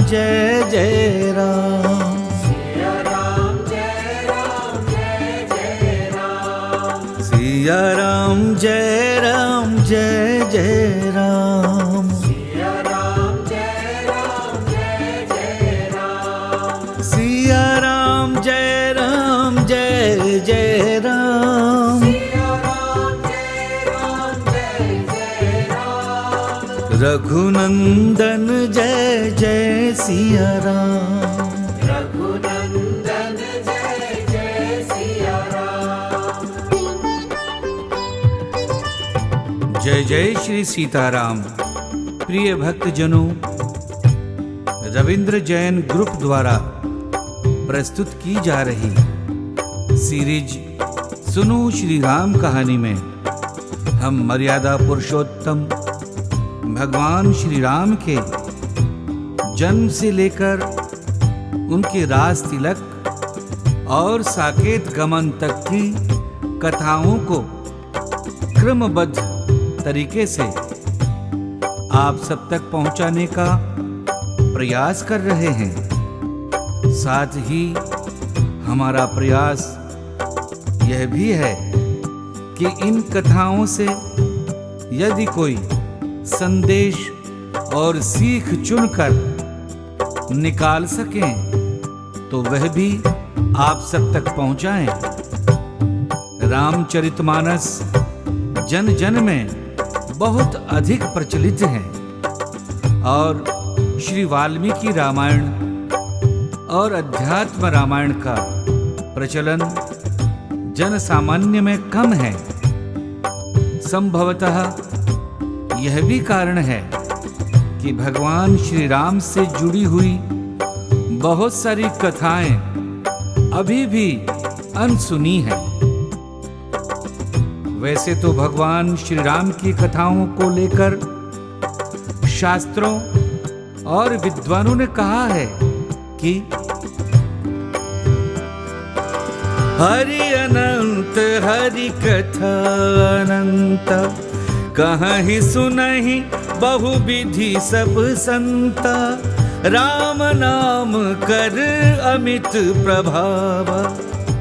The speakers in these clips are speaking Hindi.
जय जय राम। सिया राम जय राम जय जय राम। सिया राम जय राम जय जय राम। सिया राम जय राम जय जय राम। सिया राम जय राम जय जय राम। सिया राम जय राम जय जय राम। रघुनंदन जय जय सिया राम। रघुनंदन जय जय सिया राम। जय जय श्री सीताराम। प्रिय भक्तजनों, रविंद्र जैन ग्रुप द्वारा प्रस्तुत की जा रही सीरीज सुनो श्री राम कहानी में हम मर्यादा पुरुषोत्तम भगवान श्री राम के जन्म से लेकर उनके राज तिलक और साकेत गमन तक की कथाओं को क्रमबद्ध तरीके से आप सब तक पहुंचाने का प्रयास कर रहे हैं। साथ ही हमारा प्रयास यह भी है कि इन कथाओं से यदि कोई संदेश और सीख चुनकर निकाल सकें तो वह भी आप सब तक पहुंचाएं। रामचरितमानस जन जन में बहुत अधिक प्रचलित है और श्री वाल्मीकि रामायण और अध्यात्म रामायण का प्रचलन जन सामान्य में कम है। संभवतः यह भी कारण है कि भगवान श्री राम से जुड़ी हुई बहुत सारी कथाएं अभी भी अनसुनी हैं। वैसे तो भगवान श्री राम की कथाओं को लेकर शास्त्रों और विद्वानों ने कहा है कि हरि अनंत हरि कथा अनंत, कहीं सुनहि बहु विधि सब संता। राम नाम कर अमित प्रभाव,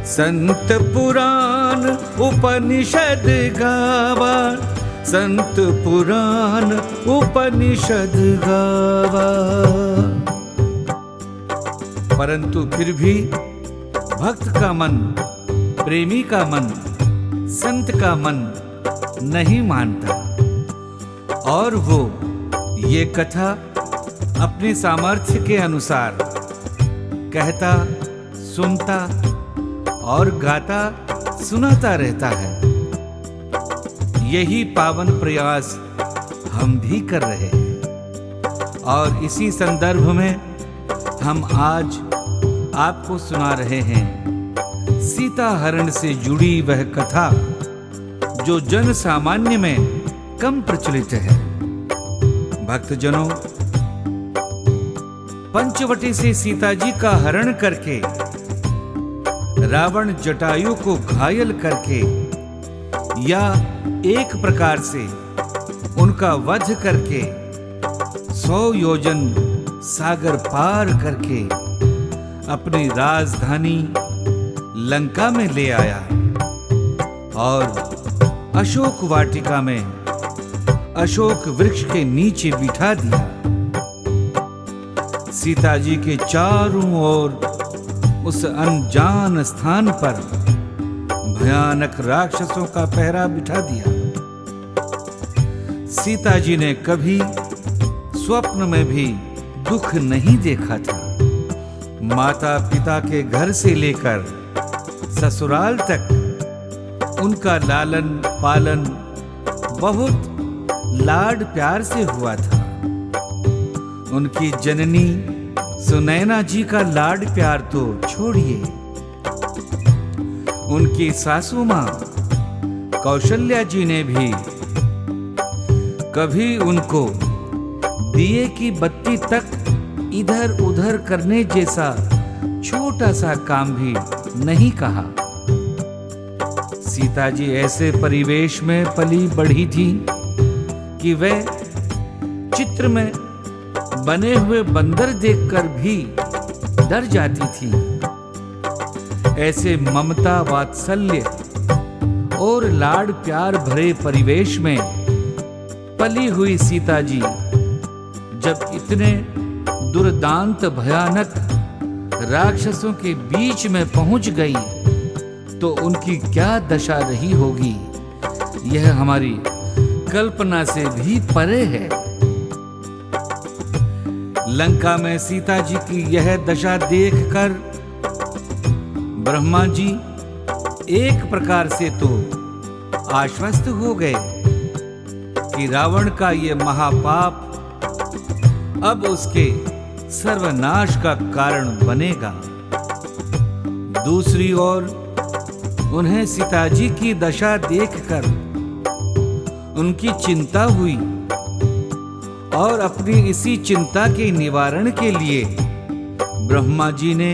संत पुराण उपनिषद गावा। संत पुराण उपनिषद गावा। परंतु फिर भी भक्त का मन, प्रेमी का मन, संत का मन नहीं मानता और वो ये कथा अपने सामर्थ्य के अनुसार कहता, सुनता और गाता सुनाता रहता है। यही पावन प्रयास हम भी कर रहे हैं और इसी संदर्भ में हम आज आपको सुना रहे हैं सीता हरण से जुड़ी वह कथा जो जन सामान्य में कम प्रचलित है। भक्तजनों, पंचवटी से सीता जी का हरण करके रावण जटायु को घायल करके या एक प्रकार से उनका वध करके 100 योजन सागर पार करके अपनी राजधानी लंका में ले आया और अशोक वाटिका में अशोक वृक्ष के नीचे बिठा दिया। सीता जी के चारों ओर उस अनजान स्थान पर भयानक राक्षसों का पहरा बिठा दिया। सीता जी ने कभी स्वप्न में भी दुख नहीं देखा था। माता पिता के घर से लेकर ससुराल तक उनका लालन पालन बहुत लाड प्यार से हुआ था। उनकी जननी सुनैना जी का लाड प्यार तो छोड़िए, उनकी सासू मां कौशल्या जी ने भी कभी उनको दिए की बत्ती तक इधर उधर करने जैसा छोटा सा काम भी नहीं कहा। सीता जी ऐसे परिवेश में पली बढ़ी थी कि वह चित्र में बने हुए बंदर देखकर भी डर जाती थी। ऐसे ममता, वात्सल्य और लाड प्यार भरे परिवेश में पली हुई सीता जी जब इतने दुर्दांत भयानक राक्षसों के बीच में पहुंच गई तो उनकी क्या दशा रही होगी, यह हमारी कल्पना से भी परे है। लंका में सीता जी की यह दशा देखकर ब्रह्मा जी एक प्रकार से तो आश्वस्त हो गए कि रावण का ये महापाप अब उसके सर्वनाश का कारण बनेगा। दूसरी ओर उन्हें सीता जी की दशा देखकर उनकी चिंता हुई और अपनी इसी चिंता के निवारण के लिए ब्रह्मा जी ने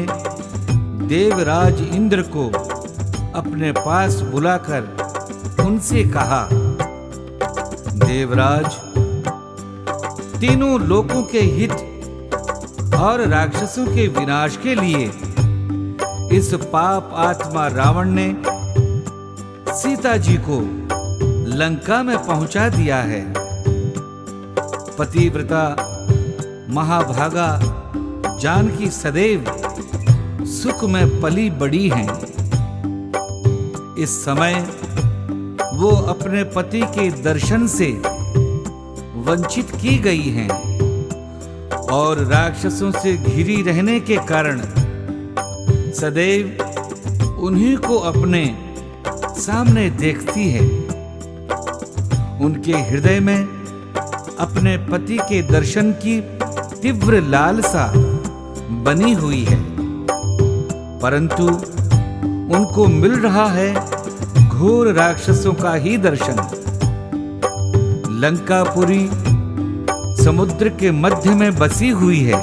देवराज इंद्र को अपने पास बुलाकर उनसे कहा, देवराज, तीनों लोकों के हित और राक्षसों के विनाश के लिए इस पाप आत्मा रावण ने सीता जी को लंका में पहुंचा दिया है। पतिव्रता महाभागा जानकी सदैव सुख में पली बड़ी हैं। इस समय वो अपने पति के दर्शन से वंचित की गई हैं और राक्षसों से घिरी रहने के कारण सदैव उन्हीं को अपने सामने देखती है। उनके हृदय में अपने पति के दर्शन की तीव्र लालसा बनी हुई है, परंतु उनको मिल रहा है घोर राक्षसों का ही दर्शन। लंकापुरी समुद्र के मध्य में बसी हुई है।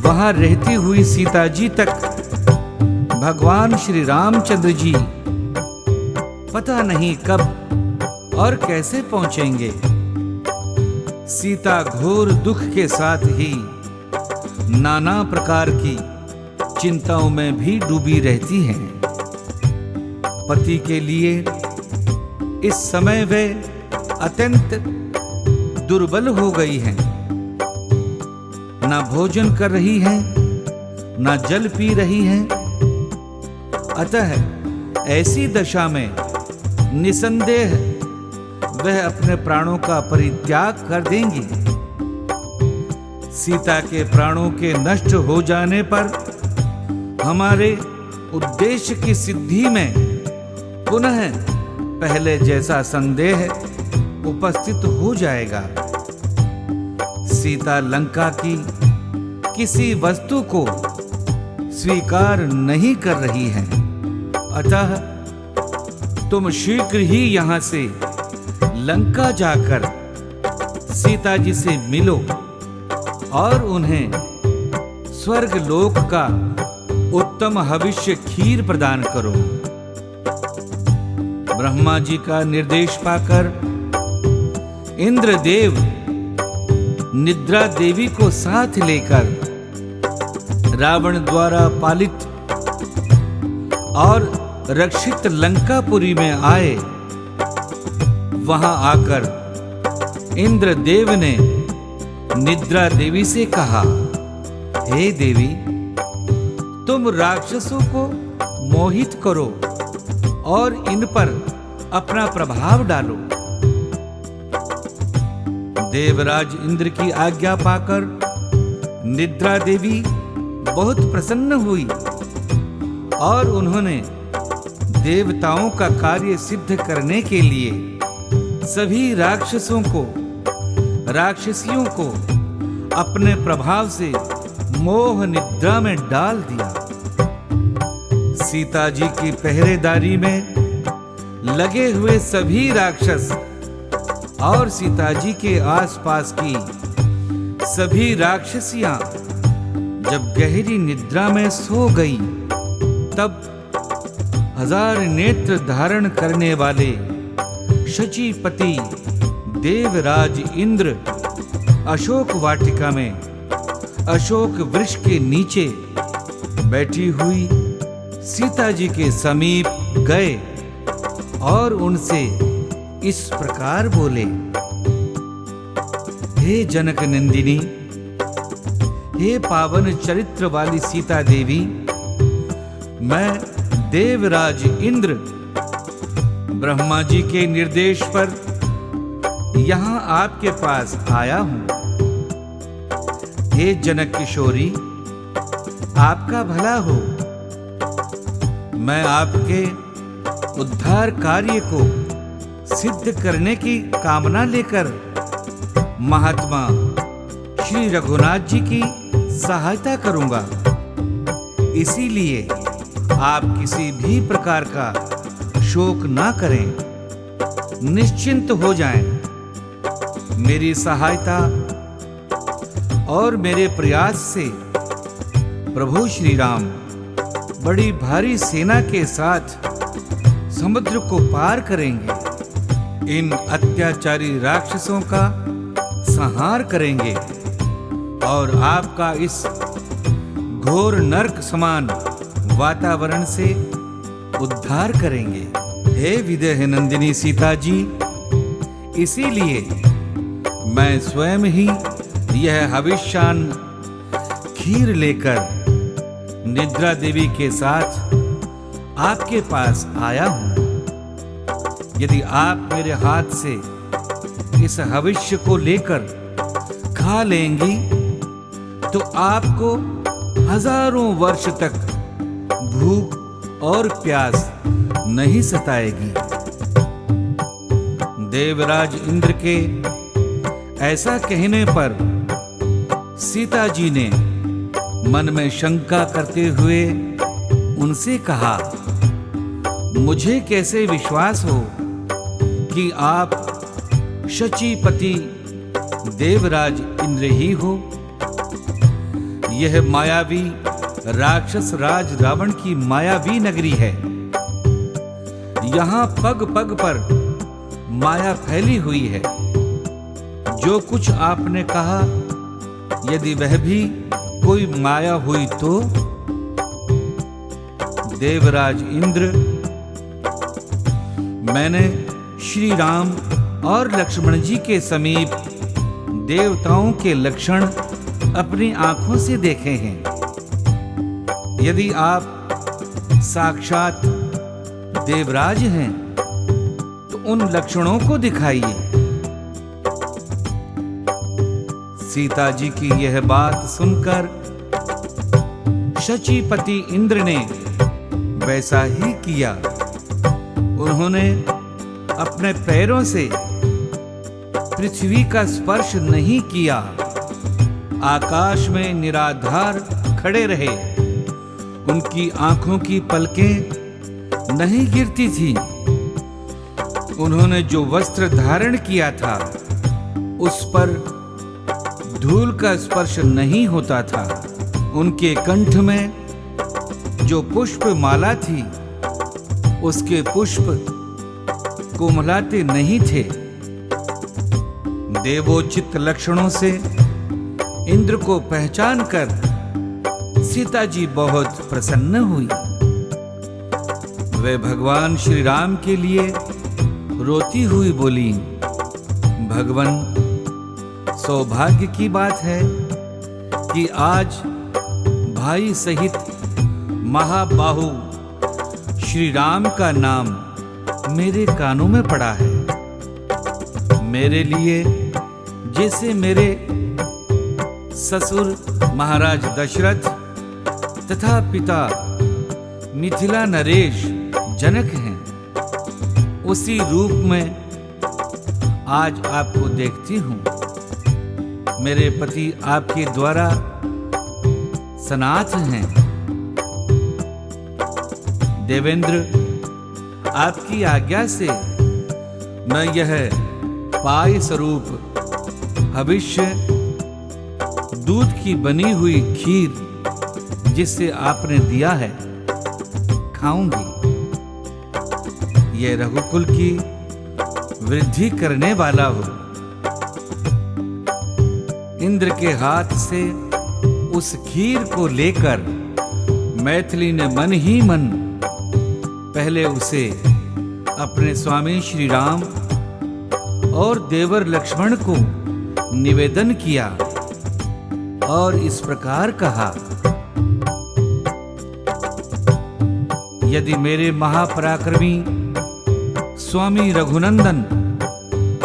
वहां रहती हुई सीता जी तक भगवान श्री रामचंद्र जी पता नहीं कब और कैसे पहुंचेंगे। सीता घोर दुख के साथ ही नाना प्रकार की चिंताओं में भी डूबी रहती हैं। पति के लिए इस समय वे अत्यंत दुर्बल हो गई हैं। ना भोजन कर रही हैं, ना जल पी रही हैं। अतः ऐसी दशा में निसंदेह वह अपने प्राणों का परित्याग कर देंगी। सीता के प्राणों के नष्ट हो जाने पर हमारे उद्देश्य की सिद्धि में पुनः पहले जैसा संदेह उपस्थित हो जाएगा। सीता लंका की किसी वस्तु को स्वीकार नहीं कर रही हैं। अतः तुम शीघ्र ही यहां से लंका जाकर सीता जी से मिलो और उन्हें स्वर्ग लोक का उत्तम हविष्य खीर प्रदान करो। ब्रह्मा जी का निर्देश पाकर इंद्रदेव निद्रा देवी को साथ लेकर रावण द्वारा पालित और रक्षित लंकापुरी में आए। वहां आकर इंद्रदेव ने निद्रा देवी से कहा, हे देवी, तुम राक्षसों को मोहित करो और इन पर अपना प्रभाव डालो। देवराज इंद्र की आज्ञा पाकर निद्रा देवी बहुत प्रसन्न हुई और उन्होंने देवताओं का कार्य सिद्ध करने के लिए सभी राक्षसियों को अपने प्रभाव से मोह निद्रा में डाल दिया। सीता जी की पहरेदारी में लगे हुए सभी राक्षस और सीता जी के आसपास की सभी राक्षसियां जब गहरी निद्रा में सो गई, तब 1000 नेत्र धारण करने वाले शचीपति देवराज इंद्र अशोक वाटिका में अशोक वृक्ष के नीचे बैठी हुई सीता जी के समीप गए और उनसे इस प्रकार बोले, हे जनक नंदिनी, हे पावन चरित्र वाली सीता देवी, मैं देवराज इंद्र ब्रह्मा जी के निर्देश पर यहाँ आपके पास आया हूँ। हे जनक किशोरी, आपका भला हो। मैं आपके उद्धार कार्य को सिद्ध करने की कामना लेकर महात्मा श्री रघुनाथ जी की सहायता करूंगा। इसीलिए आप किसी भी प्रकार का शोक ना करें, निश्चिंत हो जाएं। मेरी सहायता और मेरे प्रयास से प्रभु श्री राम बड़ी भारी सेना के साथ समुद्र को पार करेंगे, इन अत्याचारी राक्षसों का संहार करेंगे और आपका इस घोर नरक समान वातावरण से उद्धार करेंगे। हे विदेह नंदिनी सीता जी, इसीलिए मैं स्वयं ही यह हविष्यान खीर लेकर निद्रा देवी के साथ आपके पास आया हूं। यदि आप मेरे हाथ से इस हविष्य को लेकर खा लेंगी तो आपको हजारों वर्ष तक भूख और प्यास नहीं सताएगी। देवराज इंद्र के ऐसा कहने पर सीता जी ने मन में शंका करते हुए उनसे कहा, मुझे कैसे विश्वास हो कि आप शचीपति देवराज इंद्र ही हो। यह मायावी राक्षस राज रावण की मायावी नगरी है। यहाँ पग पग पर माया फैली हुई है। जो कुछ आपने कहा, यदि वह भी कोई माया हुई तो देवराज इंद्र, मैंने श्री राम और लक्ष्मण जी के समीप देवताओं के लक्षण अपनी आंखों से देखे हैं। यदि आप साक्षात देवराज हैं तो उन लक्षणों को दिखाइए। सीता जी की यह बात सुनकर शचीपति इंद्र ने वैसा ही किया। उन्होंने अपने पैरों से पृथ्वी का स्पर्श नहीं किया, आकाश में निराधार खड़े रहे। उनकी आंखों की पलकें नहीं गिरती थी। उन्होंने जो वस्त्र धारण किया था उस पर धूल का स्पर्श नहीं होता था। उनके कंठ में जो पुष्प माला थी उसके पुष्प कोमलाते नहीं थे। देवोचित लक्षणों से इंद्र को पहचान कर सीता जी बहुत प्रसन्न हुई। वे भगवान श्री राम के लिए रोती हुई बोली, भगवान, सौभाग्य की बात है कि आज भाई सहित महाबाहु श्री राम का नाम मेरे कानों में पड़ा है। मेरे लिए जैसे मेरे ससुर महाराज दशरथ तथा पिता मिथिला नरेश जनक हैं, उसी रूप में आज आपको देखती हूं। मेरे पति आपके द्वारा सनाथ हैं। देवेंद्र, आपकी आज्ञा से मैं यह पाय स्वरूप हविष्य दूध की बनी हुई खीर जिससे आपने दिया है खाऊंगी। यह रघुकुल की वृद्धि करने वाला हो। इंद्र के हाथ से उस खीर को लेकर मैथिली ने मन ही मन पहले उसे अपने स्वामी श्री राम और देवर लक्ष्मण को निवेदन किया और इस प्रकार कहा, यदि मेरे महापराक्रमी स्वामी रघुनंदन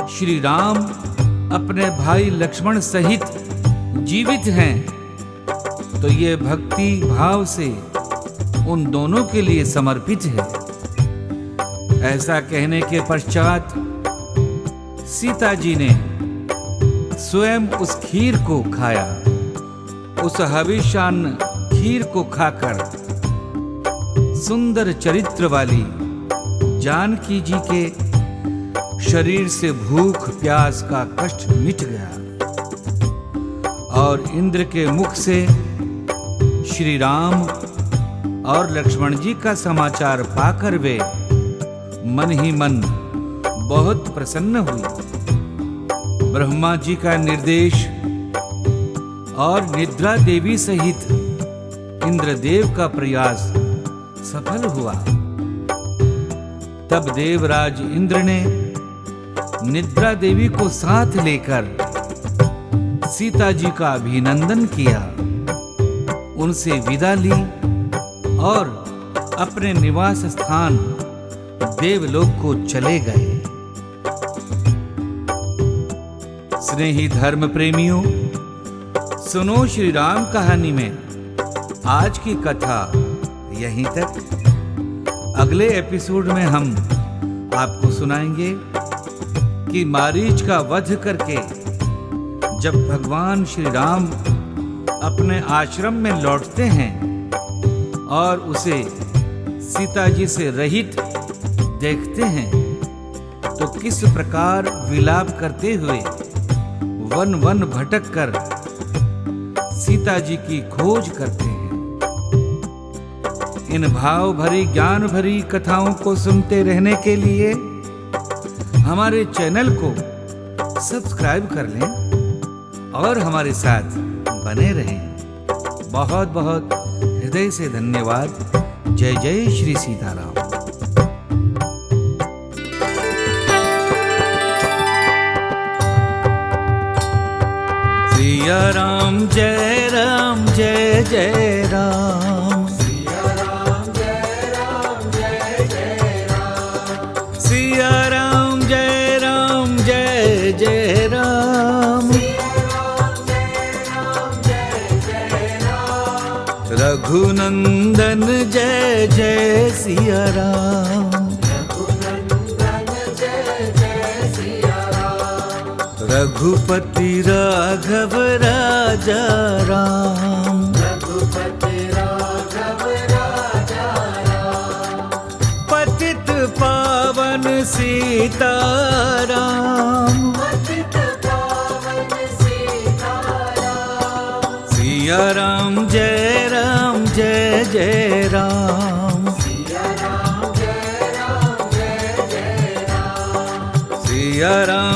श्री राम अपने भाई लक्ष्मण सहित जीवित हैं तो ये भक्ति भाव से उन दोनों के लिए समर्पित है। ऐसा कहने के पश्चात सीता जी ने स्वयं उस खीर को खाया। उस हविष्यान्न खीर को खाकर सुंदर चरित्र वाली जानकी जी के शरीर से भूख प्यास का कष्ट मिट गया और इंद्र के मुख से श्री राम और लक्ष्मण जी का समाचार पाकर वे मन ही मन बहुत प्रसन्न हुई। ब्रह्मा जी का निर्देश और निद्रा देवी सहित इंद्रदेव का प्रयास सफल हुआ। तब देवराज इंद्र ने निद्रा देवी को साथ लेकर सीता जी का अभिनंदन किया, उनसे विदा ली और अपने निवास स्थान देवलोक को चले गए। स्नेही धर्म प्रेमियों, सुनो श्री राम कहानी में आज की कथा यहीं तक। अगले एपिसोड में हम आपको सुनाएंगे कि मारीच का वध करके जब भगवान श्री राम अपने आश्रम में लौटते हैं और उसे सीता जी से रहित देखते हैं तो किस प्रकार विलाप करते हुए वन वन भटक कर सीता जी की खोज करते हैं। इन भाव भरी ज्ञान भरी कथाओं को सुनते रहने के लिए हमारे चैनल को सब्सक्राइब कर लें और हमारे साथ बने रहें। बहुत बहुत हृदय से धन्यवाद। जय जय श्री सीताराम। सिया राम जय राम जय जय राम। सिया राम जय राम जय जय राम। सिया राम जय राम जय जय राम। सिया राम जय राम जय जय राम। रघुनंदन जय जय सिया राम। रघुनंदन जय जय सिया राम। रघुपति राघव राजा राम। रघुपति राघव राजा राम। पतित पावन सीता राम। पतित पावन सीता राम। सिया राम जय जय राम। सिया राम जय राम जय जय राम। सिया राम